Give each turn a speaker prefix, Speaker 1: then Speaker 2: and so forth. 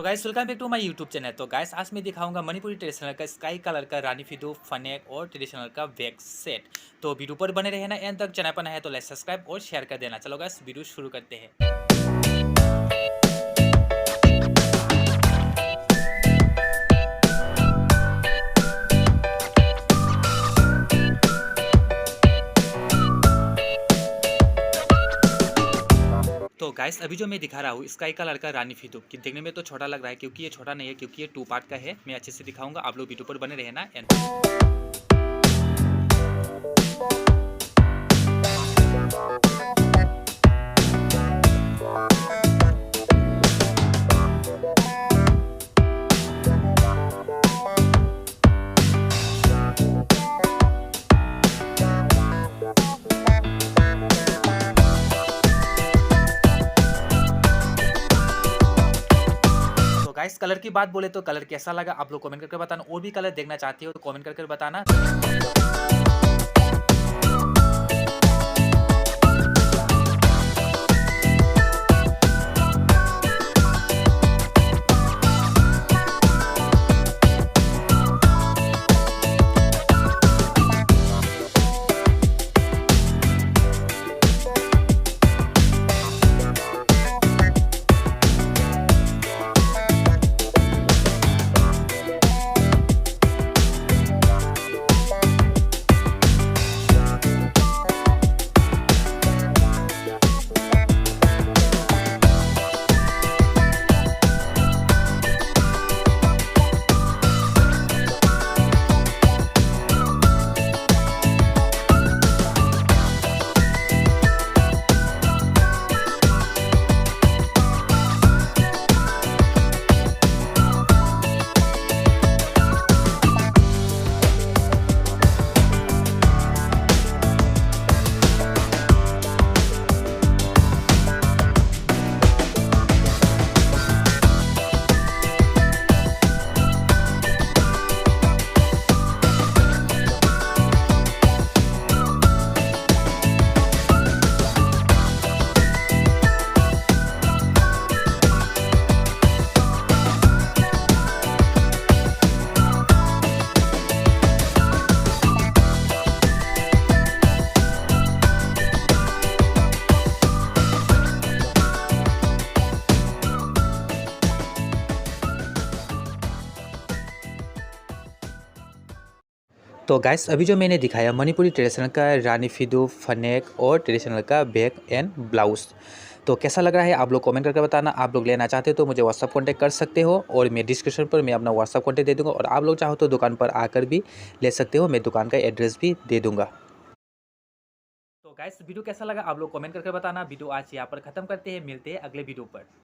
Speaker 1: Guys welcome back to my YouTube channel. तो guys आज मैं दिखाऊंगा मणिपुरी ट्रेडिशनल का स्काई कलर का रानी फिदो फनेक और ट्रेडिशनल का बैग सेट। तो वीडियो पर बने रहना एंड तक। चैनल पर नया है तो लाइक सब्सक्राइब और शेयर कर देना। चलो गाइस वीडियो शुरू करते हैं। तो गाइस अभी जो मैं दिखा रहा हूँ स्काई कलर का रानी फिदो कि देखने में तो छोटा लग रहा है, क्योंकि ये छोटा नहीं है, क्योंकि ये 2 पार्ट का है। मैं अच्छे से दिखाऊंगा, आप लोग वीडियो पर बने रहना एंड। गाइस कलर की बात बोले तो कलर कैसा लगा आप लोग कमेंट करके बताना। और भी कलर देखना चाहते हो तो कमेंट करके बताना। तो गाइस अभी जो मैंने दिखाया मणिपुरी ट्रेडिशनल का रानी फिदो फनेक और ट्रेडिशनल का बैग एंड ब्लाउज, तो कैसा लग रहा है आप लोग कमेंट करके बताना। आप लोग लेना चाहते हो तो मुझे व्हाट्सअप कांटेक्ट कर सकते हो, और मैं डिस्क्रिप्शन पर मैं अपना व्हाट्सअप कांटेक्ट दे दूंगा। और आप लोग चाहो तो दुकान पर आकर भी ले सकते हो, मैं दुकान का एड्रेस भी दे दूंगा। तो गाइस वीडियो कैसा लगा आप लोग कमेंट करके बताना। वीडियो आज यहाँ पर खत्म करते हैं, मिलते हैं अगले वीडियो पर।